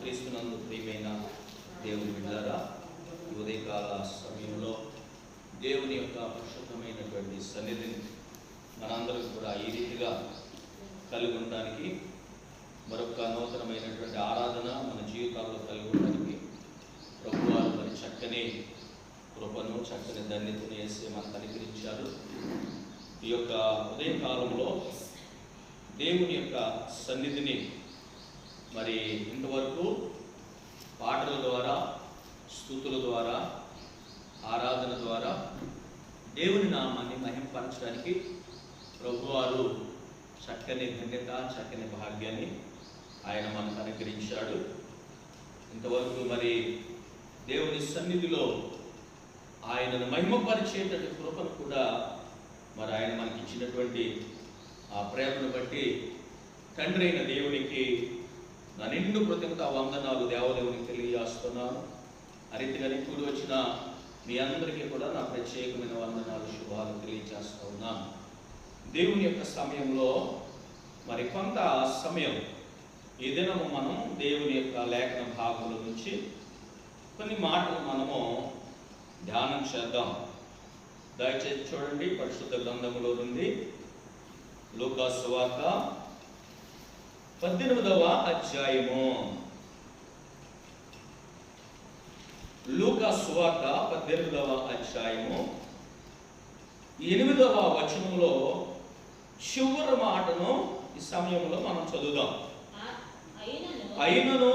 క్రీస్తునందు ప్రియమైన దేవుని బిడ్డలారా, ఉదయకాల సమయంలో దేవుని యొక్క పరిశుద్ధమైనటువంటి సన్నిధిని మనందరం కూడా ఈ రీతిగా కలిగి ఉండడానికి, మరొక నూతనమైనటువంటి ఆరాధన మన జీవితాల్లో కలిగి ఉండడానికి ప్రభువారు మరి చక్కని కృపను, చక్కని ధన్యతను వేసి మనకు అనుగ్రహించారు. ఈ యొక్క ఉదయకాలంలో దేవుని యొక్క సన్నిధిని మరి ఇంతవరకు పాటల ద్వారా, స్తుతుల ద్వారా, ఆరాధన ద్వారా దేవుని నామాన్ని మహింపరచడానికి ప్రభువారు చక్కని ధన్యత, చక్కని భాగ్యాన్ని ఆయన మనకు అనుగ్రహించాడు. ఇంతవరకు మరి దేవుని సన్నిధిలో ఆయనను మహిమపరిచేటువంటి కృపను కూడా మరి ఆయన మనకి ఇచ్చినటువంటి ఆ ప్రేమను బట్టి తండ్రి అయిన దేవునికి నా నిండు కృతజ్ఞత వందనాలు దేవదేవునికి తెలియజేస్తున్నాను. ఆ రీతిగానే కూడి వచ్చిన మీ అందరికీ కూడా నా ప్రత్యేకమైన వందనాలు, శుభాలు తెలియజేస్తూ ఉన్నాను. దేవుని యొక్క సమయంలో మరి కొంత సమయం ఈ దినము మనం దేవుని యొక్క లేఖన భాగంలో నుంచి కొన్ని మాటలు మనము ధ్యానం చేద్దాం. దయచేసి చూడండి, పరిశుద్ధ గ్రంథములో నుండి లూకా సువార్త 18వ అధ్యాయము. లూకా సువార్త 18వ అధ్యాయము 8వ వచనంలో చివరి మాటను ఈ సమయంలో మనం చదువుదాం. అయినను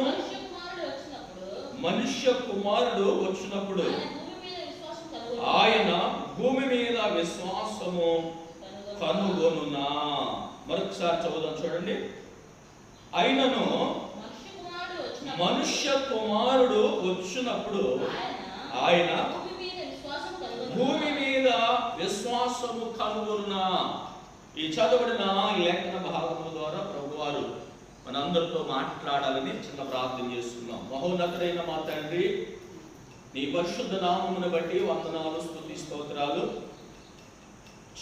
మనుష్య కుమారుడు వచ్చినప్పుడు ఆయన భూమి మీద విశ్వాసము కనుగొనునా. మరొకసారి చదువుదాం, చూడండి. అయినను మనుష్య కుమారుడు వచ్చినప్పుడు ఆయన భూమి మీద విశ్వాసము కనుగొనునా. ఈ చదవడిన లేఖన భాగము ద్వారా ప్రభువారు మనందరితో మాట్లాడాలని చిన్న ప్రార్థన చేస్తున్నాం. మహోన్నతుడైన మా తండ్రి, నీ పరిశుద్ధ నామమును బట్టి వందనాలు, స్తుతి, స్తోత్రాలు.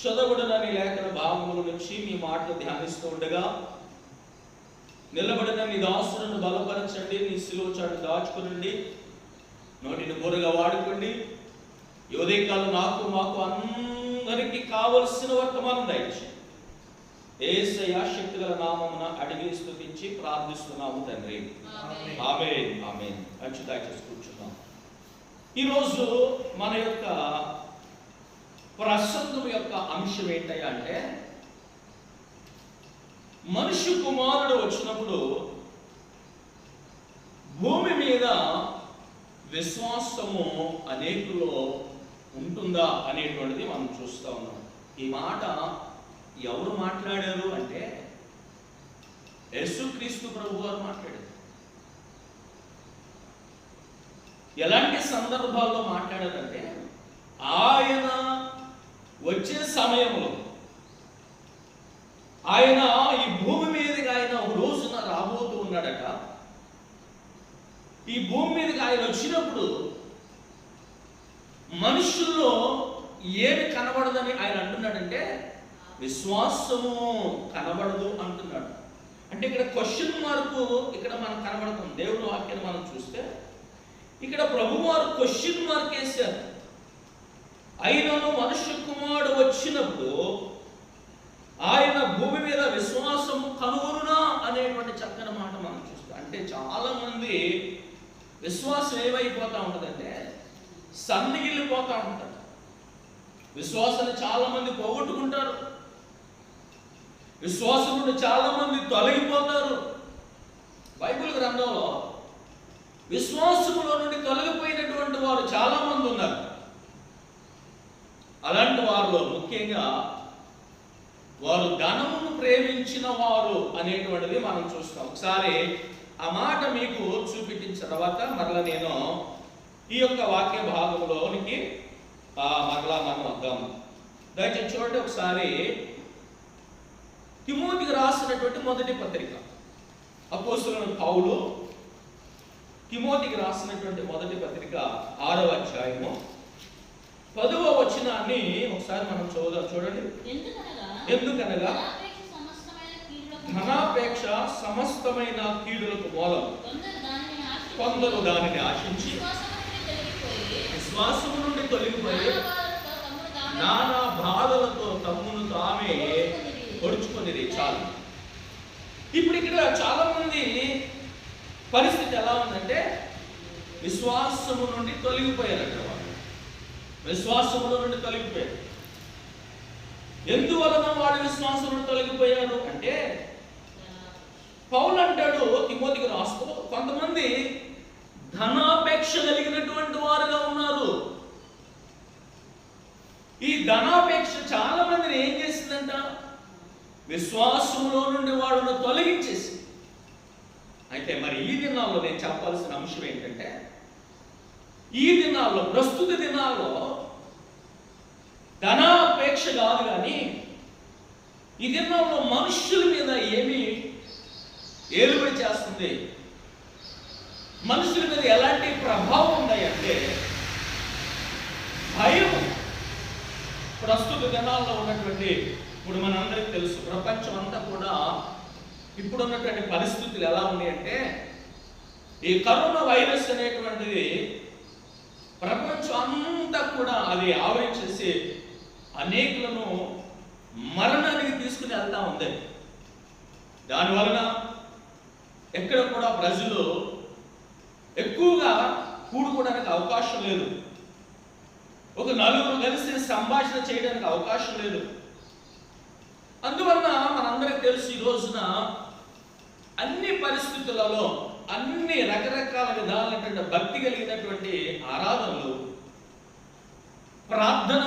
చదవడిన నీ లేఖన భాగముల నుంచి మీ మాటలు ధ్యానిస్తూ ఉండగా నిలబడిన నీ దాసులను బలపరచండి, నీ శిలువ చాటు దాచుకునండి, నోటిని బోరగా వాడుకోండి. ఈ ఉదయకాలం నాకు మాకు అందరికీ కావలసిన వర్తమానం దయచేయండి. యేసయ్య శక్తి గల నామమున అడిగి స్తుతించి ప్రార్థిస్తున్నాము తండ్రి. ఆమేన్, ఆమేన్. దయచేసి కూర్చున్నాం. ఈరోజు మన యొక్క ప్రసంగం యొక్క అంశం ఏంటయ్యా అంటే, మనుష్య కుమారుడు వచ్చినప్పుడు భూమి మీద విశ్వాసము అనేకులో ఉంటుందా అనేటువంటిది మనం చూస్తూ ఉన్నాం. ఈ మాట ఎవరు మాట్లాడారు అంటే యేసుక్రీస్తు ప్రభు వారు మాట్లాడారు. ఎలాంటి సందర్భాల్లో మాట్లాడారంటే, ఆయన వచ్చే సమయంలో ఆయన ఈ భూమి మీదకి ఆయన ఒక రోజున రాబోతూ ఉన్నాడట. ఈ భూమి మీదకి ఆయన వచ్చినప్పుడు మనుషుల్లో ఏమి కనబడదని ఆయన అంటున్నాడంటే, విశ్వాసము కనబడదు అంటున్నాడు. అంటే ఇక్కడ క్వశ్చన్ మార్కు ఇక్కడ మనకు కనబడుతుంది. దేవుని వాక్యాన్ని మనం చూస్తే ఇక్కడ ప్రభువారు క్వశ్చన్ మార్క్ వేశారు. అయినను మనుష్య కుమారుడు వచ్చినప్పుడు ఆయన భూమి మీద విశ్వాసం కనుగొనునా అనేటువంటి చక్కని మాట మనం చూస్తాం. అంటే చాలా మంది విశ్వాసం ఏమైపోతా ఉంటుందంటే సన్నగిల్లిపోతా ఉంటారు. విశ్వాసాన్ని చాలా మంది పోగొట్టుకుంటారు. విశ్వాసం నుండి చాలా మంది తొలగిపోతారు. బైబిల్ గ్రంథంలో విశ్వాసములో నుండి తొలగిపోయినటువంటి వారు చాలా మంది ఉన్నారు. అలాంటి వారిలో ముఖ్యంగా వారు ధనమును ప్రేమించిన వారు అనేటువంటిది మనం చూస్తాం. ఒకసారి ఆ మాట మీకు చూపించిన తర్వాత మరలా నేను ఈ యొక్క వాక్య భాగంలోనికి మరలా మనం వద్దాము. దయచేసి చూడండి ఒకసారి. తిమోతికి రాసినటువంటి మొదటి పత్రిక, అపోస్తలుడైన పౌలు తిమోతికి రాసినటువంటి మొదటి పత్రిక 6వ అధ్యాయము 10వ వచనాన్ని ఒకసారి మనం చదువుదాం. చూడండి. ఎందుకనగా ధనాపేక్ష సమస్తమైన కీడులకు మూలం, కొందరు దానిని ఆశించి విశ్వాసము నుండి తొలగిపోయి నానా బాధలతో తమ్మును తామే పొడుచుకునేది. చాలు. ఇప్పుడు ఇక్కడ చాలా మంది పరిస్థితి ఎలా ఉందంటే విశ్వాసము నుండి తొలగిపోయారట. వాళ్ళు విశ్వాసముల నుండి తొలగిపోయారు. ఎందువలన వాడు విశ్వాసం నుండి తొలగిపోయారు అంటే, పౌలు అంటాడు తిమోతికి రాస్తూ, కొంతమంది ధనాపేక్ష కలిగినటువంటి వారుగా ఉన్నారు. ఈ ధనాపేక్ష చాలా మందిని ఏం చేసిందంట, విశ్వాసంలో నుండి వాడును తొలగించేసి. అయితే మరి ఈ దినాల్లో నేను చెప్పాల్సిన అంశం ఏంటంటే, ఈ దినాల్లో ప్రస్తుత దినాల్లో ధనాపేక్ష కాదు, కానీ ఈ దినాల్లో మనుషుల మీద ఏమి ఏలుబడి చేస్తుంది, మనుషుల మీద ఎలాంటి ప్రభావం ఉన్నాయంటే భయం. ప్రస్తుత దినాల్లో ఉన్నటువంటి, ఇప్పుడు మనందరికీ తెలుసు, ప్రపంచం అంతా కూడా ఇప్పుడున్నటువంటి పరిస్థితులు ఎలా ఉన్నాయంటే, ఈ కరోనా వైరస్ అనేటువంటిది ప్రపంచం అంతా కూడా అది ఆవరించేసి అనేకులను మరణానికి తీసుకుని వెళ్తా ఉంది. దానివలన ఎక్కడ కూడా ప్రజలు ఎక్కువగా కూడుకోవడానికి అవకాశం లేదు. ఒక నలుగురు కలిసి సంభాషణ చేయడానికి అవకాశం లేదు. అందువలన మనందరికీ తెలుసు, ఈ రోజున అన్ని పరిస్థితులలో అన్ని రకరకాల విధాలైనటువంటి భక్తి కలిగినటువంటి ఆరాధనలు, ప్రార్థన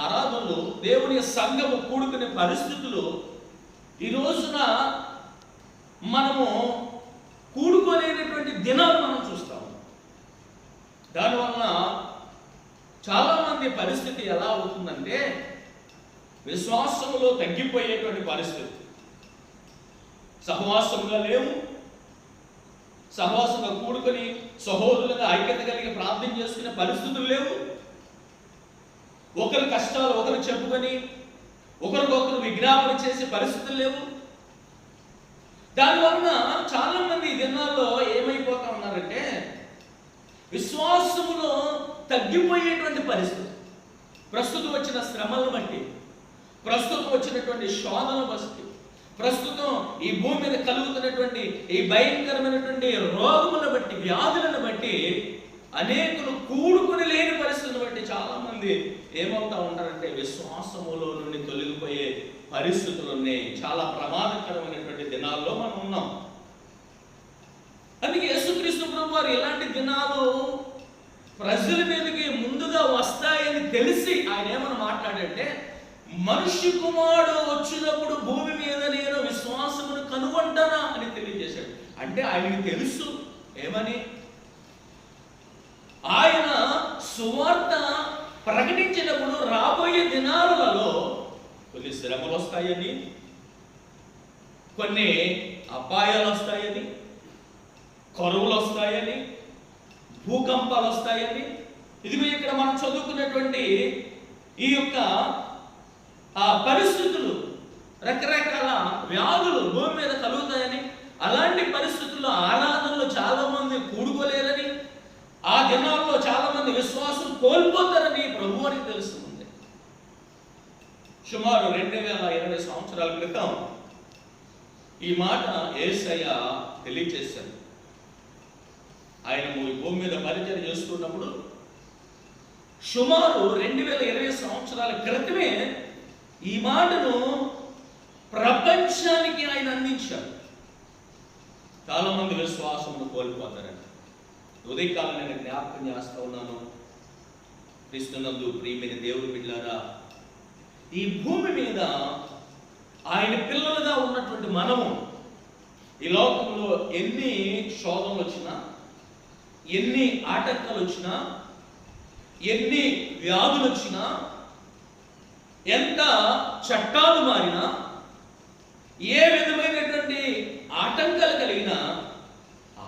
ఆరాధనలు, దేవుని సంఘము కూడుకునే పరిస్థితులు ఈ రోజున మనము కూడుకోలేనటువంటి దినాలు మనం చూస్తాము. దానివలన చాలా మంది పరిస్థితి ఎలా అవుతుందంటే, విశ్వాసంలో తగ్గిపోయేటువంటి పరిస్థితి. సహవాసంగా లేవు, సహవాసంగా కూడుకొని సహోదరులుగా ఐక్యత కలిగి ప్రార్థన చేసుకునే పరిస్థితులు లేవు. ఒకరి కష్టాలు ఒకరు చెప్పుకొని ఒకరికొకరు విజ్ఞాపన చేసే పరిస్థితులు లేవు. దానివలన చాలా మంది ఈ దినాల్లో ఏమైపోతా ఉన్నారంటే, విశ్వాసములో తగ్గిపోయేటువంటి పరిస్థితి. ప్రస్తుతం వచ్చిన శ్రమలను బట్టి, ప్రస్తుతం వచ్చినటువంటి శోధనను బట్టి, ప్రస్తుతం ఈ భూమి మీద కలుగుతున్నటువంటి ఈ భయంకరమైనటువంటి రోగములను బట్టి, వ్యాధులను బట్టి, అనేకులు కూడుకుని లేని పరిస్థితులను బట్టి చాలా మంది ఏమవుతా ఉంటారంటే విశ్వాసములో నుండి తొలగిపోయే పరిస్థితులు ఉన్నాయి. చాలా ప్రమాదకరమైనటువంటి దినాల్లో మనం ఉన్నాం. అందుకే యేసుక్రీస్తు ప్రభువు వారు ఇలాంటి దినాలు ప్రజల మీదకి ముందుగా వస్తాయని తెలిసి ఆయన ఏమని మాట్లాడంటే, మనుష్య కుమారుడు వచ్చినప్పుడు భూమి మీద నేను విశ్వాసమును కనుగొంటానా అని తెలియజేశాడు. అంటే ఆయనకి తెలుసు ఏమని, ఆయన సువార్త ప్రకటించినప్పుడు రాబోయే దినాలలో కొన్ని శ్రమలు వస్తాయని, కొన్ని అపాయాలు వస్తాయని, కరువులు వస్తాయని, భూకంపాలు వస్తాయని, ఇదిగో ఇక్కడ మనం చదువుకున్నటువంటి ఈ యొక్క పరిస్థితులు, రకరకాల వ్యాధులు భూమి మీద కలుగుతాయని, అలాంటి పరిస్థితుల్లో ఆరాధనలో చాలా మంది కూడుకోలేరని, ఆ దినాల్లో చాలా మంది విశ్వాసం కోల్పోతారని ప్రభువునికి తెలుస్తుంది. సుమారు 2020 సంవత్సరాల క్రితం ఈ మాట యేసయ్య తెలియజేశారు. ఆయన భూమి మీద పరిచయం చేస్తున్నప్పుడు సుమారు 2020 సంవత్సరాల క్రితమే ఈ మాటను ప్రపంచానికి ఆయన అందించారు. చాలా మంది విశ్వాసమును కోల్పోతారని ఉదయకాలం నేను జ్ఞాపకం చేస్తా ఉన్నాను. క్రీస్తునందు ప్రియమైన దేవుని బిడ్డలారా, ఈ భూమి మీద ఆయన పిల్లలుగా ఉన్నటువంటి మనము ఈ లోకంలో ఎన్ని శోధనలు వచ్చినా, ఎన్ని ఆటంకాలు వచ్చినా, ఎన్ని వ్యాధులు వచ్చినా, ఎంత చట్టాలు మారినా, ఏ విధమైనటువంటి ఆటంకాలు కలిగినా,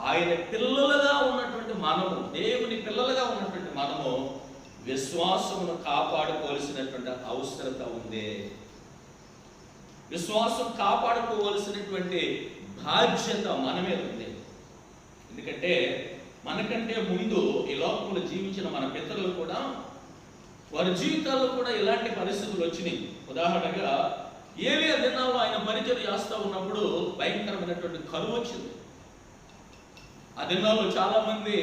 ఆయన పిల్లలుగా ఉన్నటువంటి మనము, దేవుని పిల్లలుగా ఉన్నటువంటి మనము విశ్వాసమును కాపాడుకోవాల్సినటువంటి అవసరత ఉంది. విశ్వాసం కాపాడుకోవాల్సినటువంటి బాధ్యత మన మీద ఉంది. ఎందుకంటే మనకంటే ముందు ఈ లోకంలో జీవించిన మన పితరులు కూడా వారి జీవితాల్లో కూడా ఇలాంటి పరిస్థితులు వచ్చినాయి. ఉదాహరణగా ఏలియా దినాల్లో ఆయన పరిచయం చేస్తూ ఉన్నప్పుడు భయంకరమైనటువంటి కరువు వచ్చింది. ఆ దినాల్లో చాలా మంది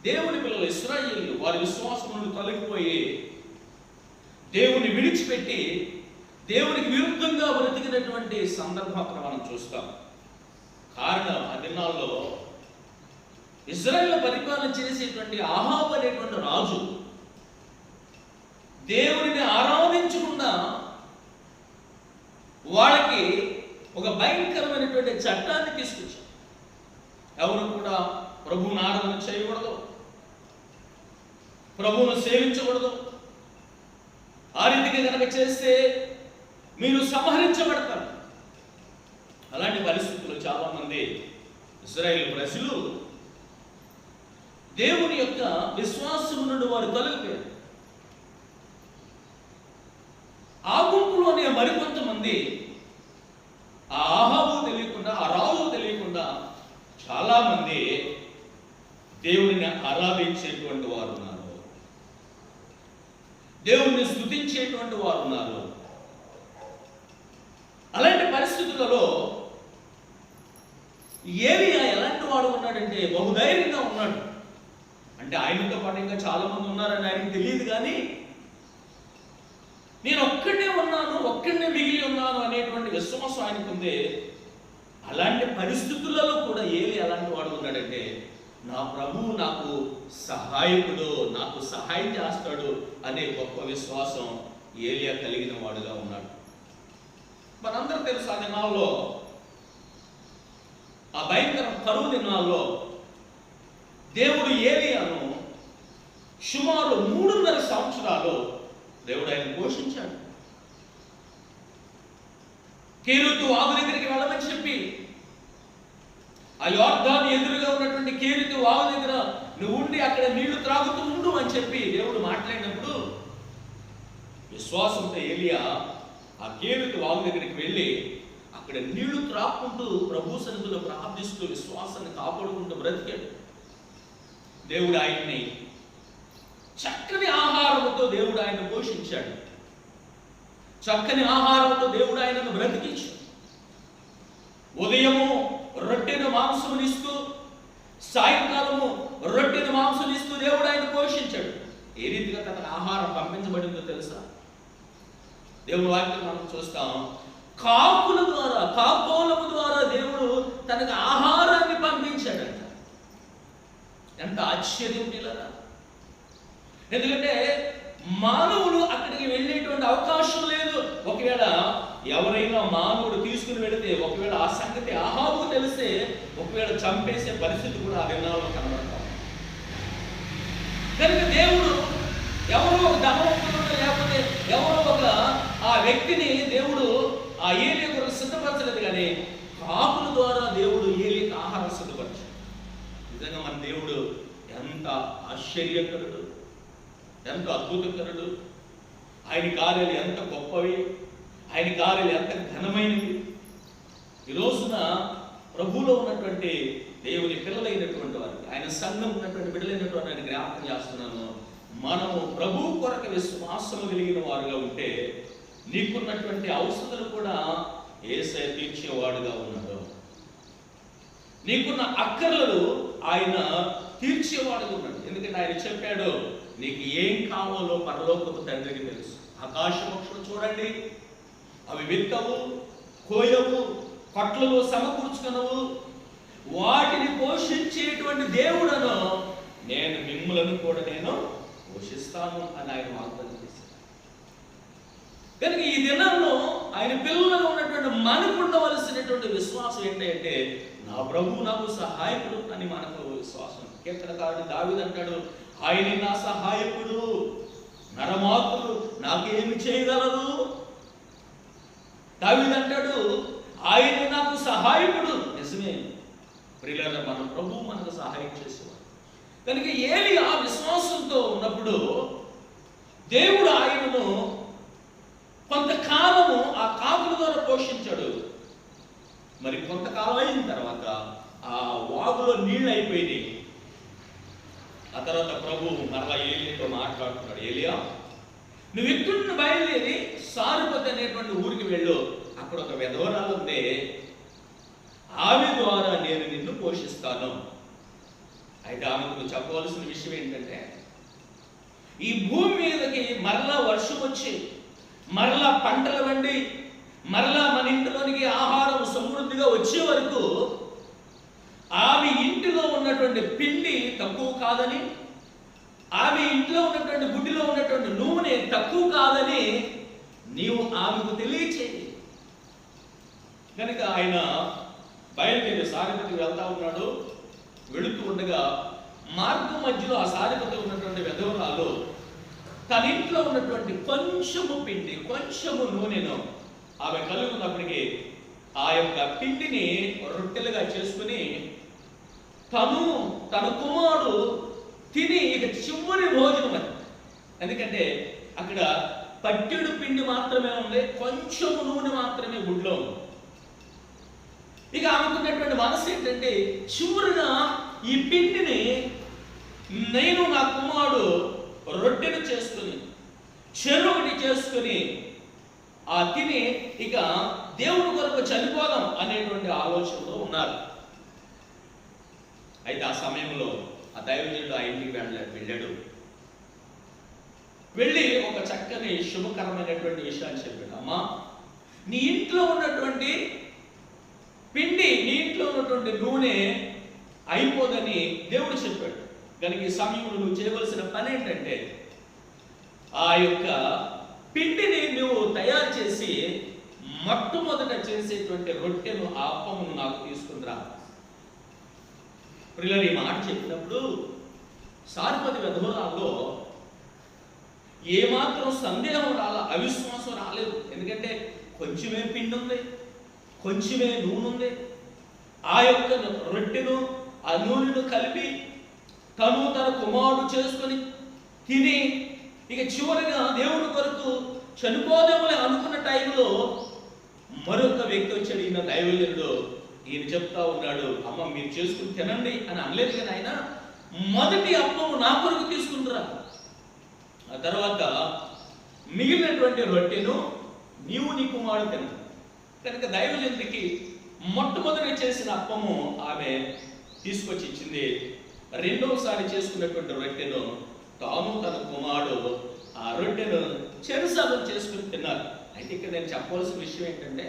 దేవుని పిల్లలు ఇశ్రాయేలు వారి విశ్వాసం నుండి తొలగిపోయి దేవుని విడిచిపెట్టి దేవునికి విరుద్ధంగా బ్రతికినటువంటి సందర్భాన్ని మనం చూస్తాం. కారణం ఆ దినాల్లో ఇశ్రాయేలు పరిపాలన చేసేటువంటి అహాబు అనేటువంటి రాజు దేవుడిని ఆరాధించకుండా వాళ్ళకి ఒక భయంకరమైనటువంటి చట్టాన్ని తీసుకొచ్చారు. ఎవరు కూడా ప్రభువుని ఆరాధన చేయకూడదు, ప్రభువును సేవించకూడదు. ఆ రీతిగా కనుక చేస్తే మీరు సంహరించబడతారు. అలాంటి పరిస్థితుల్లో చాలా మంది ఇశ్రాయేలు ప్రజలు దేవుని యొక్క విశ్వాసం నుండి వారు తొలగిపోయారు. ఆ గుంపులోనే మరికొంతమంది ఆ అహాబు తెలియకుండా, ఆ రాజు తెలియకుండా చాలా మంది దేవుడిని ఆరాధించేటువంటి వారు ఉన్నారు, దేవుణ్ణి స్తుతించేటువంటి వారు ఉన్నారు. అలాంటి పరిస్థితులలో ఏలియా ఎలాంటి వాడు ఉన్నాడంటే బహుధైర్యంగా ఉన్నాడు. అంటే ఆయనతో పాటు ఇంకా చాలా మంది ఉన్నారని ఆయనకి తెలియదు, కానీ నేను ఒక్కడే ఉన్నాను, ఒక్కడే మిగిలి ఉన్నాను అనేటువంటి విశ్వాసం ఆయనకు ఉంది. అలాంటి పరిస్థితులలో కూడా ఏలి అలాంటి వాడు ఉన్నాడంటే నా ప్రభువు నాకు సహాయకుడు, నాకు సహాయం చేస్తాడు అనే గొప్ప విశ్వాసం ఏలియా కలిగిన వాడుగా ఉన్నాడు. మనందరూ తెలుసు ఆ దినాల్లో, ఆ భయంకర కరువు దినాల్లో దేవుడు ఏలియాను సుమారు 3.5 సంవత్సరాలు దేవుడు ఆయన పోషించాడు. కేరీతు వాగు దగ్గరికి వెళ్ళమని చెప్పి, ఆ యోర్దాను ఎదురుగా ఉన్నటువంటి కేరీతు వాగు దగ్గర నువ్వు ఉండి అక్కడ నీళ్లు త్రాగుతూ ఉండు అని చెప్పి దేవుడు మాట్లాడినప్పుడు విశ్వాసంతో ఏలియా ఆ కేరీతు వాగు దగ్గరికి వెళ్ళి అక్కడ నీళ్లు త్రాక్కుంటూ ప్రభు సన్నిధిలో ప్రార్థిస్తూ విశ్వాసాన్ని కాపాడుకుంటూ బ్రతికాడు. దేవుడు ఆయన్ని చక్కని ఆహారంతో దేవుడు ఆయన్ని పోషించాడు. చక్కని ఆహారంతో దేవుడు ఆయనను బ్రతికించాడు. ఉదయము రొట్టెను మాంసమునిస్తూ, సాయంకాలము రొట్టెను మాంసమునిస్తూ దేవుడు ఆయన పోషించాడు. ఏ రీతిగా తనకు ఆహారం పంపించబడిందో తెలుసా? దేవుని వాక్యం మనం చూస్తాం. కాకుల ద్వారా, కాకోలము ద్వారా దేవుడు తనకు ఆహారాన్ని పంపించాడంట. ఎంత ఆశ్చర్యం పిల్లరా! ఎందుకంటే మానవుడు అక్కడికి వెళ్ళేటువంటి అవకాశం లేదు. ఒకవేళ ఎవరైనా మానవుడు తీసుకుని వెళితే, ఒకవేళ ఆ సంగతి అహాబుకు తెలిస్తే ఒకవేళ చంపేసే పరిస్థితి కూడా ఆ దినాల్లో కనబడతాం. కనుక దేవుడు ఎవరో ఒక ధనవంతుడు లేకపోతే ఎవరో ఒక ఆ వ్యక్తిని దేవుడు ఆ ఏలియా కొరకు సిద్ధపరచలేదు, కానీ కాకుల ద్వారా దేవుడు ఏలియాకి ఆహారం సిద్ధపరచాడు. నిజంగా మన దేవుడు ఎంత ఆశ్చర్యకరుడు, ఎంత అద్భుతకరుడు. ఆయన కార్యాలు ఎంత గొప్పవి, ఆయన కార్యాలు ఎంత ఘనమైనవి. ఈ రోజున ప్రభువులో ఉన్నటువంటి దేవుని పిల్లలైనటువంటి వారికి, ఆయన సంఘం ఉన్నటువంటి బిడ్డలైనటువంటి ఆయన జ్ఞాపకం చేస్తున్నాను. మనము ప్రభు కొరకు విశ్వాసము కలిగిన వారుగా ఉంటే నీకున్నటువంటి అవసరాలు కూడా యేసయ్య తీర్చేవాడుగా ఉన్నాడు. నీకున్న అక్కర్లను ఆయన తీర్చేవాడుగా ఉన్నాడు. ఎందుకంటే ఆయన చెప్పాడు, నీకు ఏం కావాలో పరలోకపు తండ్రికి తెలుసు. ఆకాశ పక్షులు చూడండి, అవి విత్తవు, కోయవు, కొట్లలో సమకూర్చుకునవు, వాటిని పోషించేటువంటి దేవుడను నేను మిమ్ములను కూడా నేను పోషిస్తాను అని ఆయన వాగ్దానం చేశాడు. కనుక ఈ దినంలో ఆయన పిల్లలుగా ఉన్నటువంటి మనకు ఉండవలసినటువంటి విశ్వాసం ఏంటంటే నా ప్రభువు నాకు సహాయకుడు అని మనకు విశ్వాసం. కీర్తనకారుడు దావీదు అంటాడు, ఆయన నా సహాయకుడు, నరమాతులు నాకేమి చేయగలరు. దావీదు అంటాడు, ఆయన నాకు సహాయకుడు. నిజమే ప్రియులారా, మన ప్రభువు మనకు సహాయం చేసేవాడు. కనుక ఏలియా విశ్వాసంతో ఉన్నప్పుడు దేవుడు ఆయనను కొంతకాలము ఆ కాకుల ద్వారా పోషించాడు. మరి కొంతకాలం అయిన తర్వాత ఆ వాగులో నీళ్ళు అయిపోయినాయి. ఆ తర్వాత ప్రభు మరలా ఏలియాతో మాట్లాడుతున్నాడు, ఏలియా నువ్వు ఇక్కడిని బయలుదేరి సారుపతి అనేటువంటి ఊరికి వెళ్ళు, అక్కడ ఒక విధవరాలు ఉందే, ఆమె ద్వారా నేను నిన్ను పోషిస్తాను. అయితే ఆమెకు నువ్వు చెప్పవలసిన విషయం ఏంటంటే, ఈ భూమి మీదకి మరలా వర్షం వచ్చి మరలా పంటలు వండి మరలా మన ఇంటిలోనికి ఆహారం సమృద్ధిగా వచ్చే వరకు ఆమె ఇంటిలో ఉన్నటువంటి పిండి తక్కువ కాదని, ఆమె ఇంట్లో ఉన్నటువంటి గుడ్డిలో ఉన్నటువంటి నూనె తక్కువ కాదని నీవు ఆమెకు తెలియచేయి. కనుక ఆయన బయలుదేరి సారిపతికి వెళ్తా ఉన్నాడు. వెళుతూ ఉండగా మార్గం మధ్యలో ఆ సారిపతి ఉన్నటువంటి విధవరాలు తన ఇంట్లో ఉన్నటువంటి కొంచెము పిండి, కొంచెము నూనెను ఆమె కలుగున్నప్పటికీ ఆ యొక్క పిండిని రొట్టెలుగా చేసుకుని తను తన కుమారుడు తిని ఇక చివరి భోజనం అని. ఎందుకంటే అక్కడ పట్టెడు పిండి మాత్రమే ఉంది, కొంచెము నూనె మాత్రమే గుడిలో ఉంది. ఇక ఆమెకున్నటువంటి మనసు ఏంటంటే, చివరిగా ఈ పిండిని నేను నా కుమారుడు రొట్టెను చేసుకుని చెరువుని చేసుకుని తిని ఇక దేవుడి కొరకు చనిపోదాం అనేటువంటి ఆలోచనలో ఉన్నారు. అయితే ఆ సమయంలో ఆ దైవజనుడు ఆ ఇంటికి వెళ్ళాడు. వెళ్ళి ఒక చక్కని శుభకరమైనటువంటి విషయాన్ని చెప్పాడు. అమ్మా, నీ ఇంట్లో ఉన్నటువంటి పిండి, నీ ఇంట్లో ఉన్నటువంటి నూనె అయిపోదని దేవుడు చెప్పాడు. కనుక ఈ సమయంలో నువ్వు చేయవలసిన పని ఏంటంటే, ఆ యొక్క పిండిని నువ్వు తయారు చేసి మొట్టమొదట చేసేటువంటి రొట్టెను, ఆ అప్పమును నాకు తీసుకునిరా. ప్రియులారా, ఈ మాట చెప్పినప్పుడు సారిపతి విధవరాల్లో ఏమాత్రం సందేహం అవిశ్వాసం రాలేదు. ఎందుకంటే కొంచెమే పిండి ఉంది, కొంచెమే నూనె ఉంది. ఆ యొక్క రొట్టెను ఆ నూనెను కలిపి తను తన కుమారుడు చేసుకొని తిని ఇక చివరిగా దేవుని కొరకు చనిపోదామని అనుకున్న టైంలో మరొక వ్యక్తి వచ్చాడు. ఈయన దైవజనుడు. ఈయన చెప్తా ఉన్నాడు, అమ్మ మీరు చేసుకుని తినండి అని అనలేదు కానీ ఆయన మొదటి అప్పము నా కొరకు తీసుకుంటురా, ఆ తర్వాత మిగిలినటువంటి రొట్టెను నీవు నీ కుమారుడు తిన. కనుక దైవజనుడికి మొట్టమొదటి చేసిన అప్పము ఆమె తీసుకొచ్చి ఇచ్చింది. రెండవసారి చేసుకున్నటువంటి రొట్టెను తాను తన కుమారుడు ఆ రొట్టెను చెరసాలను చేసుకుని తిన్నారు. అయితే ఇక్కడ నేను చెప్పవలసిన విషయం ఏంటంటే,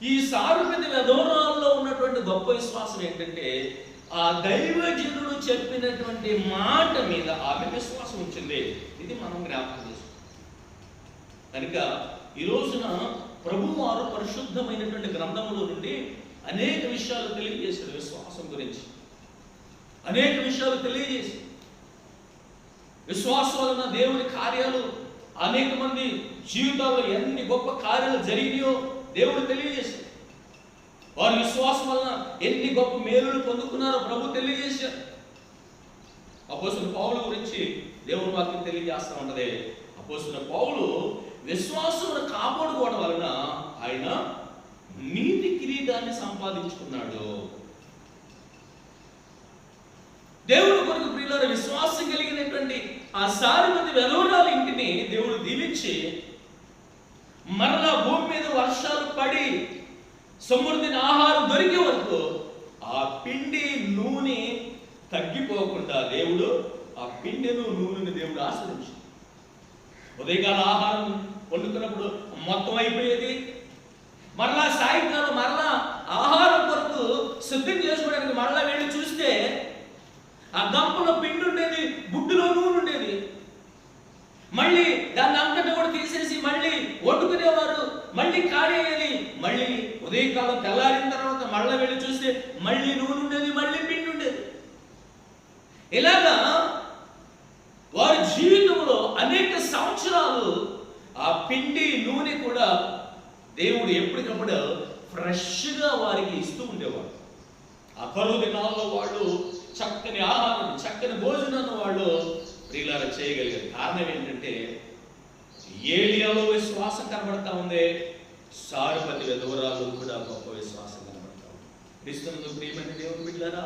ఈ సారుపతి విధవరాల్లో ఉన్నటువంటి గొప్ప విశ్వాసం ఏంటంటే, ఆ దైవజనుడు చెప్పినటువంటి మాట మీద ఆమె విశ్వాసం ఉంచింది. ఇది మనం జ్ఞాపకం చేసుకోవాలి. కనుక ఈ రోజున ప్రభువారు పరిశుద్ధమైనటువంటి గ్రంథముల నుండి అనేక విషయాలు తెలియజేశారు. విశ్వాసం గురించి అనేక విషయాలు తెలియజేసి, విశ్వాసం వలన దేవుని కార్యాలు, అనేక మంది జీవితాల్లో ఎన్ని గొప్ప కార్యాలు జరిగినాయో దేవుడు తెలియజేశారు. వారి విశ్వాసం వలన ఎన్ని గొప్ప మేలులు పొందుకున్నారో ప్రభు తెలియజేశారు. అపోస్తలుడు పౌలు గురించి దేవుని వాక్యం తెలియజేస్తూ ఉంటది. అపోస్తలుడు పౌలు విశ్వాసమును కాపాడుకోవడం వలన ఆయన నీతి కిరీటాన్ని సంపాదించుకున్నాడు. దేవుడు కొరకు ప్రియులారా, విశ్వాసం కలిగినటువంటి ఆ సారిపతి విధవరాలు ఇంటిని దేవుడు దీవించి మరలా భూమి మీద వర్షాలు పడి సమృద్ధిని ఆహారం దొరికే వరకు ఆ పిండి నూనె తగ్గిపోకుండా దేవుడు ఆ పిండిను నూనెను దేవుడు ఆశ్రయించి, ఉదయకాల ఆహారం వండుకున్నప్పుడు మొత్తం అయిపోయేది. మరలా సాయంకాలం మరలా ఆహారం కొరకు సిద్ధం చేసుకోవడానికి మరలా వెళ్ళి చూస్తే ఆ గంపలో పిండి ఉండేది, గుడ్డులో నూనె ఉండేది. మళ్ళీ దాన్ని అంతటా కూడా తీసేసి మళ్ళీ వండుకునేవారు, మళ్ళీ కాడేయాలి. మళ్ళీ ఉదయకాలం తెల్లారిన తర్వాత మళ్ళీ వెళ్ళి చూస్తే మళ్ళీ నూనె ఉండేది, మళ్ళీ పిండి ఉండేది. ఇలాగా వారి జీవితంలో అనేక సంవత్సరాలు ఆ పిండి నూనె కూడా దేవుడు ఎప్పటికప్పుడు ఫ్రెష్గా వారికి ఇస్తూ ఉండేవాడు. ఆ కరువు దినాల్లో వాళ్ళు చక్కని ఆహారం, చక్కని భోజనాన్ని వాళ్ళు ప్రియులారా చేయగలిగారు. కారణం ఏంటంటే, ఏలియాలో విశ్వాసం కనబడతా ఉంది, సారుపతి విధవరాలు కూడా గొప్ప విశ్వాసం కనబడతా ఉంది. క్రీస్తునందు ప్రియమైన దేవుని బిడ్డలారా,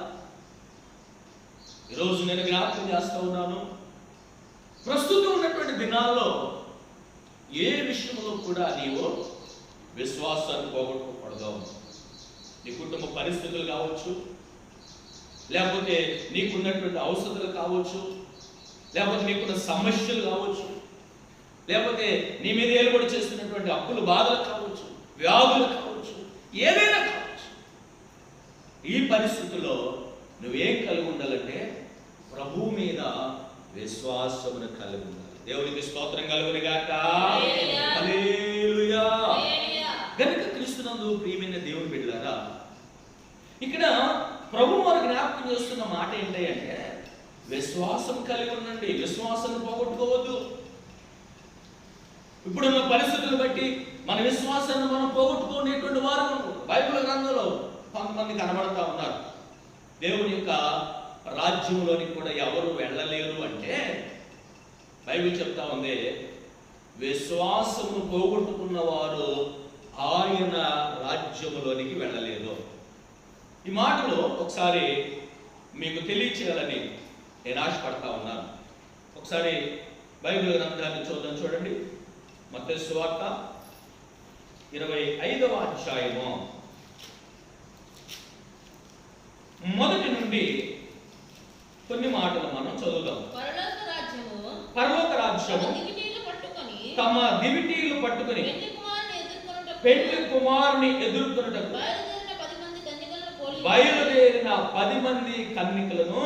ఈరోజు నేను జ్ఞాపకం చేస్తూ ఉన్నాను, ప్రస్తుతం ఉన్నటువంటి దినాల్లో ఏ విషయంలో కూడా నీవు విశ్వాసాన్ని పోగొట్టుకోకూడదు. నీ కుటుంబ పరిస్థితులు కావచ్చు, లేకపోతే నీకున్నటువంటి అవసరాలు కావచ్చు, లేకపోతే నీకున్న సమస్యలు కావచ్చు, లేకపోతే నీ మీద ఏలుబడి చేస్తున్నటువంటి అప్పులు బాధలు కావచ్చు, వ్యాధులు కావచ్చు, ఏదైనా కావచ్చు. ఈ పరిస్థితుల్లో నువ్వేం కలిగి ఉండాలంటే ప్రభువు మీద విశ్వాసమును కలిగి ఉండాలి. దేవునికి స్తోత్రం కలుగును గాక. హల్లెలూయా. గనుక క్రీస్తునందు ప్రియమైన దేవుని బిడ్డలారా, ఇక్కడ ప్రభువు వారు జ్ఞాపకం చేస్తున్న మాట ఏంటి అంటే, విశ్వాసం కలిగి ఉండండి, విశ్వాసాన్ని పోగొట్టుకోవద్దు. ఇప్పుడున్న పరిస్థితులు బట్టి మన విశ్వాసాన్ని మనం పోగొట్టుకునేటువంటి వారు బైబిల్ గ్రంథంలో కొంతమంది కనబడతా ఉన్నారు. దేవుని యొక్క రాజ్యంలోనికి కూడా ఎవరు వెళ్ళలేరు అంటే బైబిల్ చెప్తా ఉంది, విశ్వాసము పోగొట్టుకున్న వారు ఆయన రాజ్యములోనికి వెళ్ళలేరు. ఈ మాటలు ఒకసారి మీకు తెలియచేయాలని నేను ఆశపడతా ఉన్నాను. ఒకసారి బైబిల్ గ్రంథాన్ని చూడండి. మత్తయి సువార్త 25వ అధ్యాయము మొదటి నుండి కొన్ని మాటలు మనం చదువుదాం. పరలోక రాజ్యము తమ దివిటీలు పట్టుకొని పెళ్లి కుమారుని ఎదుర్కొనుటకు బయలుదేరిన 10 మంది కన్నికలను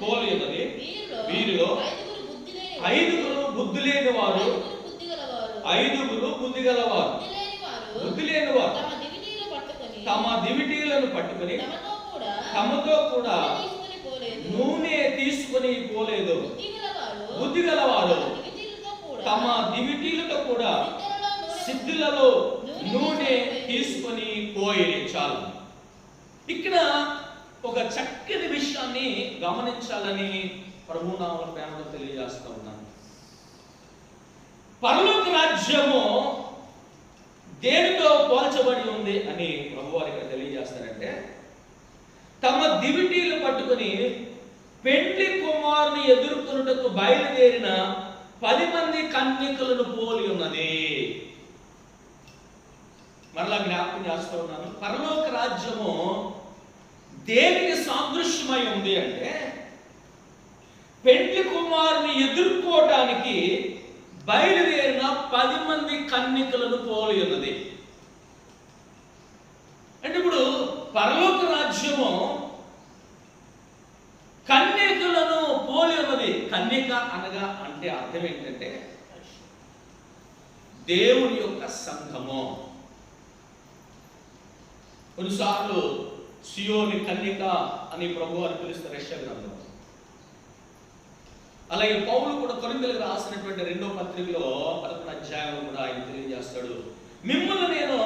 పోలి ఉన్నది. వీరిలో 5 బుద్ధి లేని వారు, 5 బుద్ధి గలవారు. బుద్ధి లేని వారు తమ దివిటీలను పట్టుకొని తమతో కూడా నూనె తీసుకుని పోలేదు. బుద్ధి గలవారు తమ దివిటీలతో కూడా సిద్ధులలో నూనె తీసుకొని పోయి. చాలు. ఇక్కడ ఒక చక్కని విషయాన్ని గమనించాలని ప్రభునామమున ప్రేమతో తెలియజేస్తా ఉన్నాను. పరలోక రాజ్యము దేనితో పోల్చబడి ఉంది అని ప్రభువారు ఇక్కడ తెలియజేస్తారంటే, తమ దివిటీలు పట్టుకొని పెండ్లి కుమారుని ఎదుర్కొనుటకు బయలుదేరిన 10 మంది కన్యకలను పోలి ఉన్నది. మరలా జ్ఞాపకం చేస్తూ ఉన్నాను, పరలోక రాజ్యము దేనికి సాదృశ్యమై ఉంది అంటే, పెండ్లి కుమారుని ఎదుర్కోవడానికి బయలుదేరిన 10 మంది కన్యకలను పోలి ఉన్నది. అంటే ఇప్పుడు పరలోక రాజ్యము కన్యకలను పోలి ఉన్నది. కన్యక అనగా అంటే అర్థం ఏంటంటే దేవుని యొక్క సంఘము. కొన్నిసార్లు సియోని కన్యక అని ప్రభువారు పిలుస్తారు యెషయా గ్రంథంలో. అలాగే పౌలు కూడా కొరింథీయులకు రాసినటువంటి 2వ పత్రికలో 11వ అధ్యాయంలో కూడా ఆయన తెలియజేస్తాడు, మిమ్మల్ని నేను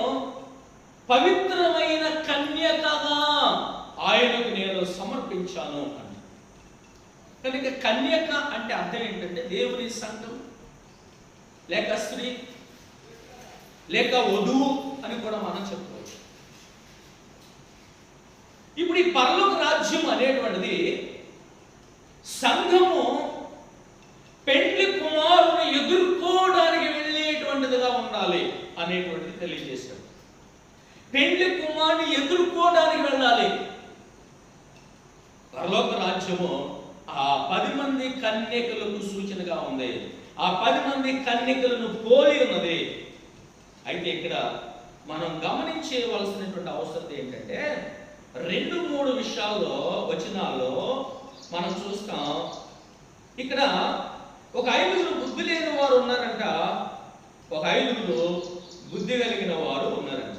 పవిత్రమైన కన్యకగా ఆయనకు నేను సమర్పించాను అని. కనుక కన్యక అంటే అర్థం ఏంటంటే దేవుని సంఘం, లేక స్త్రీ, లేక వధువు అని కూడా మనం చెప్పుకోవచ్చు. ఇప్పుడు ఈ పరలోక రాజ్యం అనేటువంటిది సంఘము పెండ్లి కుమారుని ఎదుర్కోవడానికి వెళ్ళేటువంటిదిగా ఉండాలి అనేటువంటిది తెలియజేశాడు. పెండ్లి కుమారుని ఎదుర్కోవడానికి వెళ్ళాలి. పరలోక రాజ్యము ఆ 10 మంది కన్యకలకు సూచనగా ఉంది. ఆ 10 మంది కన్యకలను పోలి ఉన్నది. అయితే ఇక్కడ మనం గమనించవలసినటువంటి అవసరం ఏంటంటే, 2-3 విషయాల్లో వచనాల్లో మనం చూస్తాం. ఇక్కడ ఒక 5 బుద్ధి లేని వారు ఉన్నారంట, ఒక 5 బుద్ధి కలిగిన వారు ఉన్నారంట.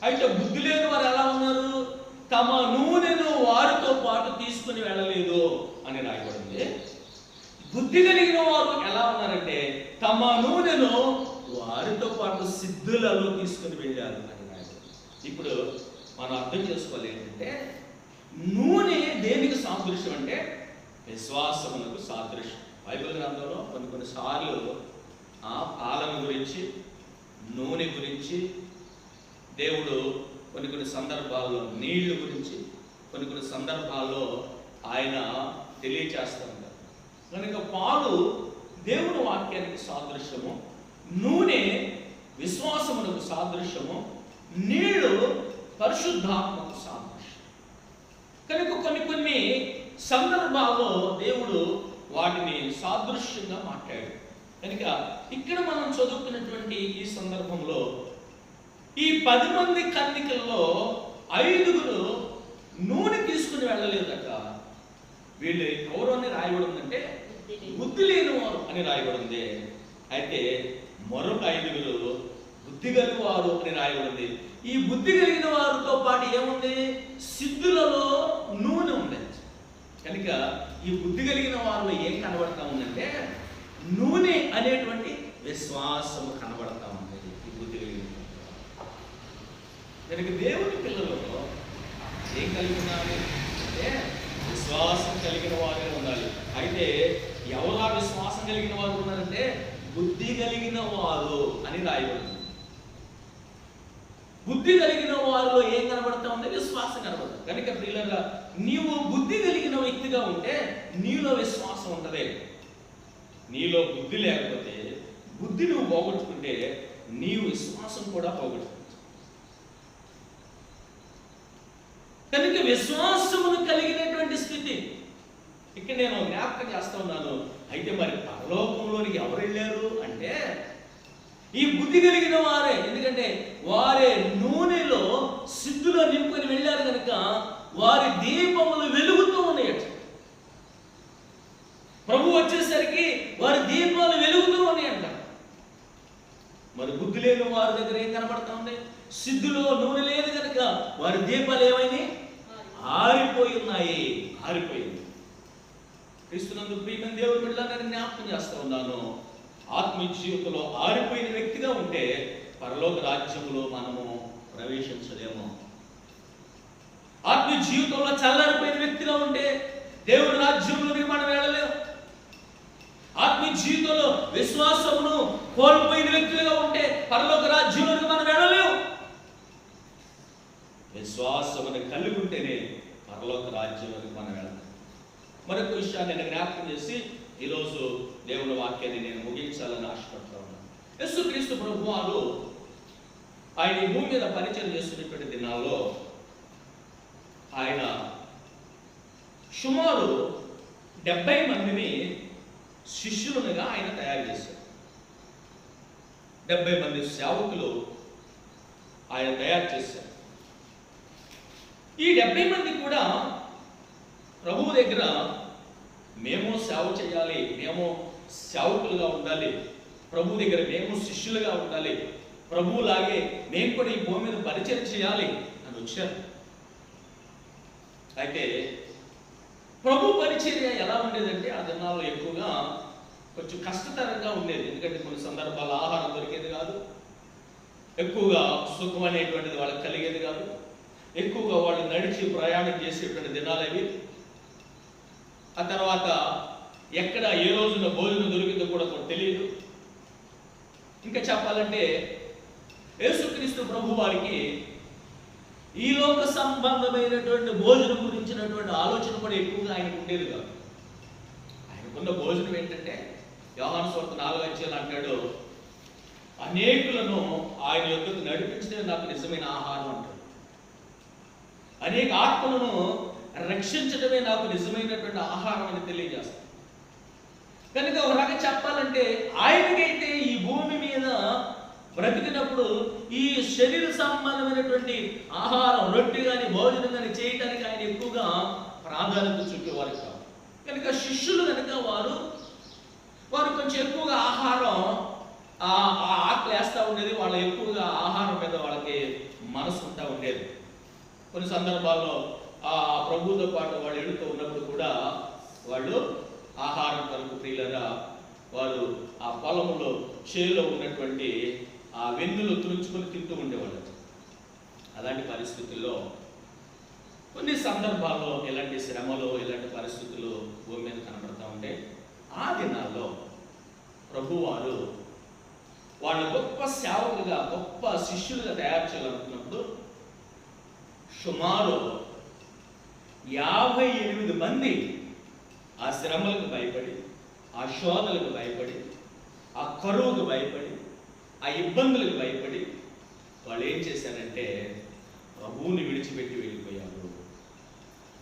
అయితే బుద్ధి లేని వారు ఎలా ఉన్నారు? తమ నూనెను వారితో పాటు తీసుకుని వెళ్ళలేదు అని రాయబడింది. బుద్ధి కలిగిన వారు ఎలా ఉన్నారంటే తమ నూనెను వారితో పాటు సిద్ధులలో తీసుకుని వెళ్ళారు అని రాయబడింది. ఇప్పుడు మనం అర్థం చేసుకోవాలి ఏంటంటే, నూనె దేనికి సాదృశ్యం అంటే విశ్వాసములకు సాదృశ్యం. బైబిల్ గ్రంథంలో కొన్నిసార్లు ఆ పాలన గురించి, నూనె గురించి, దేవుడు కొన్ని సందర్భాల్లో నీళ్లు గురించి, కొన్ని సందర్భాల్లో ఆయన తెలియచేస్తూ ఉంటారు. కనుక పాలు దేవుని వాక్యానికి సాదృశ్యము, నూనె విశ్వాసమునకు సాదృశ్యము, నీళ్లు పరిశుద్ధాత్మకు సాదృశ్యం. కనుక కొన్ని సందర్భాల్లో దేవుడు వాటిని సాదృశ్యంగా మాట్లాడాడు. కనుక ఇక్కడ మనం చదువుతున్నటువంటి ఈ సందర్భంలో ఈ 10 మంది కన్నికల్లో 5 నూనె తీసుకుని వెళ్ళలేదట. వీళ్ళు ఎవరు అని రాయబడి ఉందంటే బుద్ధి లేని వారు అని రాయబడి ఉంది. అయితే మరొక 5 బుద్ధి కలిగిన వారు అని రాయబడి ఉంది. ఈ బుద్ధి కలిగిన వారితో పాటు ఏముంది? సిద్ధులలో నూనె ఉంది. కనుక ఈ బుద్ధి కలిగిన వారిలో ఏం కనబడతా ఉందంటే నూనె అనేటువంటి విశ్వాసము కనబడతా ఉంది. ఈ బుద్ధి కలిగిన కనుక దేవుని పిల్లలలో ఏం కలిగి ఉండాలి అంటే విశ్వాసం కలిగిన వారే ఉండాలి. అయితే ఎవరు విశ్వాసం కలిగిన వారు ఉన్నారంటే బుద్ధి కలిగిన వారు అని రాయబడింది. బుద్ధి కలిగిన వారిలో ఏం కనబడతా ఉంది? విశ్వాసం కనబడుతుంది. కనుక ప్రియులారా, నీవు బుద్ధి కలిగిన వ్యక్తిగా ఉంటే నీలో విశ్వాసం ఉంటదే. నీలో బుద్ధి లేకపోతే, బుద్ధి నువ్వు పోగొట్టుకుంటే నీవు విశ్వాసం కూడా పోగొట్టుకుంటావు. కనుక విశ్వాసమును కలిగినటువంటి స్థితి ఇక్కడ నేను జ్ఞాపకం చేస్తా ఉన్నాను. అయితే మరి పరలోకంలోనికి ఎవరు వెళ్ళారు అంటే ఈ బుద్ధి కలిగిన వారే. ఎందుకంటే వారే నూనెలో సిద్ధులో నింపుకొని వెళ్ళారు కనుక వారి దీపములు వెలుగుతూ ఉన్నాయట. ప్రభు వచ్చేసరికి వారి దీపాలు వెలుగుతూ ఉన్నాయంట. మరి బుద్ధి లేని వారి దగ్గర ఏం కనబడతా ఉంది? సిద్ధులో నూనె లేదు కనుక వారి దీపాలు ఏమైనాయి? ఆరిపోయి ఉన్నాయి. ఆరిపోయింది. క్రీస్తునందు ప్రియమైన దేవుని బిడ్డలను జ్ఞాపకం చేస్తా ఉన్నాను. ఆత్మీయ జీవితంలో ఆరిపోయిన వ్యక్తిగా ఉంటే పరలోక రాజ్యంలో మనము ప్రవేశించలేము. ఆత్మీయ జీవితంలో చల్లారిపోయిన వ్యక్తిగా ఉంటే దేవుని రాజ్యంలోకి మనం వెళ్ళలేము. ఆత్మీయ జీవితంలో విశ్వాసమును కోల్పోయిన వ్యక్తులుగా ఉంటే పరలోక రాజ్యంలోకి మనం వెళ్ళలేము. విశ్వాసమును కలిగి ఉంటేనే పరలోక రాజ్యంలోకి మనం వెళ్ళాలి. మరొక విషయాన్ని నేను జ్ఞాపకం చేసి ఈరోజు దేవుని వాక్యాన్ని నేను ముగించాలని ఆశపడతా ఉన్నాను. యేసుక్రీస్తు ప్రభువారు ఆయన ఈ భూమి మీద పరిచయం చేస్తున్నటువంటి దినాల్లో ఆయన సుమారు 70 మందిని శిష్యులుగా ఆయన తయారు చేశారు. 70 మంది సేవకులు ఆయన తయారు చేశారు. ఈ 70 మంది కూడా ప్రభువు దగ్గర మేము సేవ చేయాలి, మేము సేవకులుగా ఉండాలి, ప్రభు దగ్గర మేము శిష్యులుగా ఉండాలి, ప్రభువులాగే మేము కూడా ఈ భూమి మీద పరిచయం చేయాలి అని వచ్చారు. అయితే ప్రభు పరిచర్య ఎలా ఉండేదంటే ఆ దినాల్లో ఎక్కువగా కొంచెం కష్టతరంగా ఉండేది. ఎందుకంటే కొన్ని సందర్భాలు ఆహారం దొరికేది కాదు, ఎక్కువగా సుఖం అనేటువంటిది వాళ్ళకి కలిగేది కాదు, ఎక్కువగా వాళ్ళు నడిచి ప్రయాణం చేసేటువంటి దినాలు అవి. ఆ తర్వాత ఎక్కడ ఏ రోజున భోజనం దొరికిందో కూడా తెలియదు. ఇంకా చెప్పాలంటే యేసుక్రీస్తు ప్రభు వారికి ఈ లోక సంబంధమైనటువంటి భోజనం గురించినటువంటి ఆలోచన కూడా ఎక్కువగా ఆయనకు ఉండేది కాదు. ఆయనకున్న భోజనం ఏంటంటే యోహాను సువార్త 4వ అధ్యాయంలో అంటాడు, అనేకులను ఆయన యొద్దకు నడిపించడమే నాకు నిజమైన ఆహారం అంటాడు. అనేక ఆత్మలను రక్షించడమే నాకు నిజమైనటువంటి ఆహారం అని తెలియజేస్తాను. కనుక ఒక రకంగా చెప్పాలంటే ఆయనకైతే ఈ భూమి మీద బ్రతికినప్పుడు ఈ శరీర సంబంధమైనటువంటి ఆహారం, రొట్టె కానీ భోజనం కానీ చేయడానికి ఆయన ఎక్కువగా ప్రాధాన్యత చూపేవారు కాదు. కనుక శిష్యులు కనుక వారు కొంచెం ఎక్కువగా ఆహారం ఆకలి వేస్తూ ఉండేది. వాళ్ళ ఎక్కువగా ఆహారం మీద వాళ్ళకి మనసు ఉంటా ఉండేది. కొన్ని సందర్భాల్లో ఆ ప్రభువుతో పాటు వాళ్ళు ఎడుతూ ఉన్నప్పుడు కూడా వాళ్ళు ఆహారం కొరకు ప్రియులరా వారు ఆ పొలంలో చేలో ఉన్నటువంటి ఆ వెన్నులు తుడుచుకొని తింటూ ఉండేవాళ్ళు. అలాంటి పరిస్థితుల్లో కొన్ని సందర్భాల్లో ఇలాంటి శ్రమలు, ఇలాంటి పరిస్థితులు భూమి మీద కనబడతా ఉంటే ఆ దినాల్లో ప్రభువారు వాళ్ళ గొప్ప సేవకులుగా, గొప్ప శిష్యులుగా తయారు చేయాలనుకున్నప్పుడు సుమారు 58 మంది ఆ శ్రమలకు భయపడి, ఆ శోధనలకు భయపడి, ఆ కరువుకు భయపడి, ఆ ఇబ్బందులకు భయపడి వాళ్ళు ఏం చేశారంటే ప్రభువుని విడిచిపెట్టి వెళ్ళిపోయారు.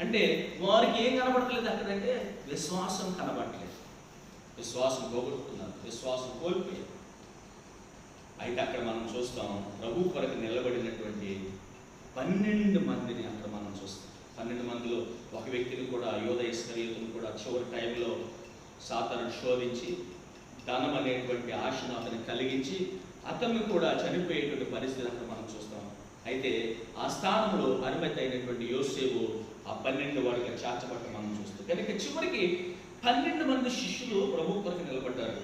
అంటే వారికి ఏం కనబడట్లేదు అక్కడంటే విశ్వాసం కనబడట్లేదు. విశ్వాసం పోగొట్టుకున్నారు, విశ్వాసం కోల్పోయారు. అయితే అక్కడ మనం చూస్తాం ప్రభు కొరకు నిలబడినటువంటి 12 మందిని అక్కడ మనం చూస్తాం. 12 మందిలో ఒక వ్యక్తిని కూడా, యోధ ఇస్కరియోతును కూడా చివరి టైంలో సాతాను శోధించి ధనం అనేటువంటి ఆశను అతను కలిగించి అతన్ని కూడా చనిపోయేటువంటి పరిస్థితి అక్కడ మనం చూస్తాం. అయితే ఆ స్థానంలో అనుమతి అయినటువంటి యోసేపు ఆ 12 వాడిగా చేర్చబడ్డ మనం చూస్తాం. కనుక చివరికి 12 మంది శిష్యులు ప్రభు కొరకు నిలబడ్డారు.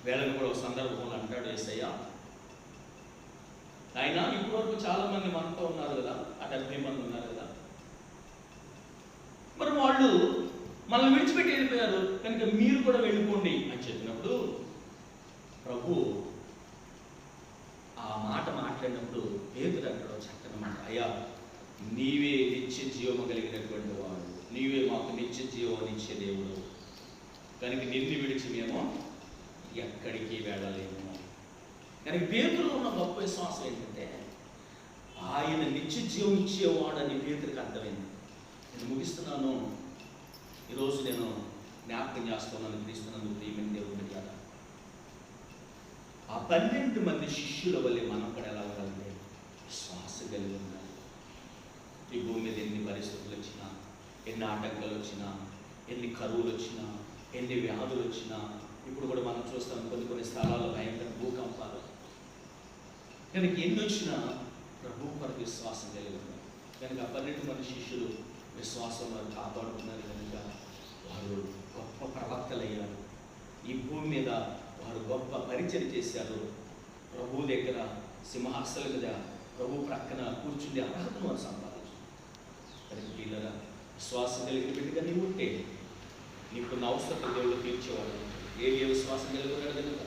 వేళను కూడా ఒక సందర్భంలో అంటాడు యేసయ్య, ఆయన ఇప్పటివరకు చాలా మంది మనతో ఉన్నారు కదా, 70 మంది ఉన్నారు కదా, మరి వాళ్ళు మనల్ని విడిచిపెట్టి వెళ్ళిపోయారు కనుక మీరు కూడా వెళ్ళిపోండి అని చెప్పినప్పుడు ప్రభు ఆ మాట మాట్లాడినప్పుడు పేతురు అంటాడు చక్కని మాట, అయ్యా నీవే నిత్య జీవము కలిగినటువంటి వాడు, నీవే మాకు నిత్య జీవం ఇచ్చే దేవుడు, కనుక నిన్ను విడిచి మేము ఎక్కడికి వెళ్ళలేము. కనుక పేతురులో ఉన్న గొప్ప విశ్వాసం ఏంటంటే ఆయన నిత్య జీవం ఇచ్చేవాడని పేతురికి అర్థమైంది. నేను ముగిస్తున్నాను. ఈరోజు నేను జ్ఞాపకం చేస్తున్నాను క్రీస్తునందు ప్రియమైన దేవుని కదా, ఆ 12 మంది శిష్యుల వల్లే మనం కూడా ఎలా ఉండాలంటే విశ్వాసం కలిగి ఉండాలి. ఈ భూమి మీద ఎన్ని పరిస్థితులు వచ్చినా, ఎన్ని ఆటంకాలు వచ్చినా, ఎన్ని కరువులు వచ్చినా, ఎన్ని వ్యాధులు వచ్చినా, ఇప్పుడు కూడా మనం చూస్తాం కొన్ని స్థలాల్లో భయంకర భూకంపాలు, కనుక ఎన్ని వచ్చినా ప్రభు కొరకు విశ్వాసం కలిగి ఉన్నారు. కనుక 12 మంది శిష్యులు విశ్వాసం వారు కాపాడుతున్నారు కనుక వారు గొప్ప ప్రవక్తలయ్యారు. ఈ భూమి మీద వారు గొప్ప పరిచయం చేశారు. ప్రభు దగ్గర సింహాసనం మీద ప్రభు ప్రక్కన కూర్చుండే అర్హతను వారు సంపాదించారు. కనుక వీళ్ళగా విశ్వాసం కలిగిన బిడ్డగా నీవు ఉంటే నీకున్న అవసరం దేవుడు తీర్చేవాడు. ఏ విశ్వాసం కలిగి ఉన్నాడు కనుక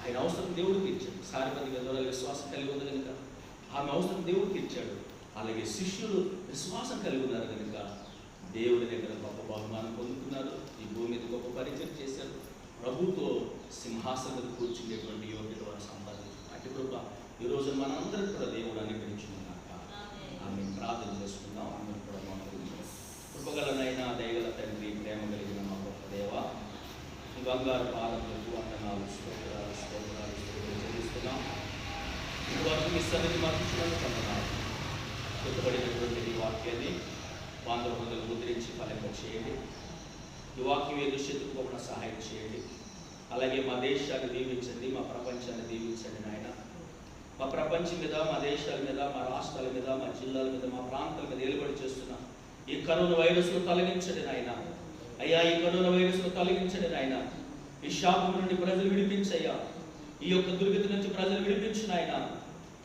ఆయన అవసరం దేవుడు తీర్చాడు. సారిపతి గంధరాలు విశ్వాసం కలిగి ఉంది కనుక ఆమె అవసరం దేవుడు తీర్చాడు. అలాగే శిష్యులు విశ్వాసం కలిగి ఉన్నారు కనుక దేవుడి దగ్గర గొప్ప బహుమానం పొందుతున్నారు. ఈ భూమి మీద గొప్ప పరిచయం చేశారు. ప్రభుతో సింహాసనం కూర్చునేటువంటి యోగ్యత వారు సంపాదించారు. అటు కృప ఈరోజు మనందరికీ కూడా దేవుడు అనుగ్రహించుకున్నాక ఆమె ప్రార్థన చేసుకుందాం. ఆమె కూడా మాకు కృపగలనైనా దయగల తండ్రి, ప్రేమ కలిగిన మా గొప్ప దేవ, ఈ బంగారు పాదములకు వందనాలు, స్తోత్రాలు చెల్లిస్తున్నాం. ఇదివరకు మీ సన్నిధి మర్చించినందుకు వందనాలు. చెప్పబడినటువంటి ఈ వాక్యాన్ని బాంధవులు ముద్రించి ఫలింప చేయండి. ఈ వాక్యం ఏ దృష్టికి సహాయం చేయండి. అలాగే మా దేశాన్ని దీవించండి, మా ప్రపంచాన్ని దీవించండి నాయన. మా ప్రపంచం మీద, మా దేశాల మీద, మా రాష్ట్రాల మీద, మా జిల్లాల మీద, మా ప్రాంతాల మీద ఏలుబడి చేస్తున్న ఈ కరోనా వైరస్ను తొలగించండి నాయన. అయ్యా ఈ కరోనా వైరస్ను తొలగించండి నాయన. ఈ శాపం నుండి ప్రజలు విడిపించయ్యా. ఈ యొక్క దుర్గతి నుంచి ప్రజలు విడిపించు నాయన.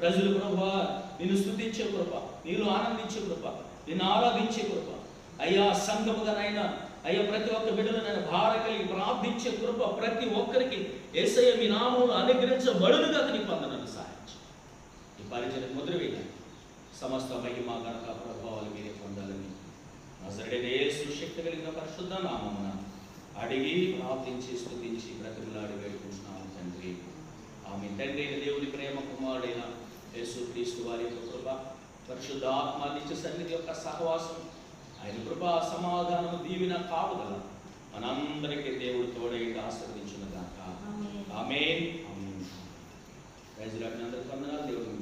ప్రజలు ప్రభువా నిన్ను స్తుతించే కృప, నీలో ఆనందించే కృప, నిన్ను ఆరాధించే కృప, అయ్యా సంఘముగా నాయన, అయ్యా ప్రతి ఒక్క బిడ్డలు నేను భార కలిగి ప్రార్థించే కృప ప్రతి ఒక్కరికి యేసయ్య మీ నామములో అనుగ్రహించబడునుగా నీకు వందనాలు సాధించు. ఈ పరిచయం ముద్రవేయాలి. సమస్త మహిమ ఘనత ప్రభావాలు మీరే పొందాలని నజరేయుడైన యేసు శక్తి కలిగిన పరిశుద్ధ నామమున అడిగి ప్రార్థించి స్తుతించి బ్రతిమలాడి వేడుకుంటున్నాము తండ్రి. ఆమె తండ్రి అయిన దేవుని ప్రేమ, కుమారుడైన యేసు క్రీస్తు వారి యొక్క కృప, పరిశుద్ధ ఆత్మ నిత్య సన్నిధి యొక్క సహవాసం, ఆయన కృప, సమాధానము, దీవెన, కాపుదల మనందరికీ దేవుడు తోడై ఆశీర్వదించును గాక. ఆమేన్. ఆమేన్. అందరికీ వందనాలు. దేవుడు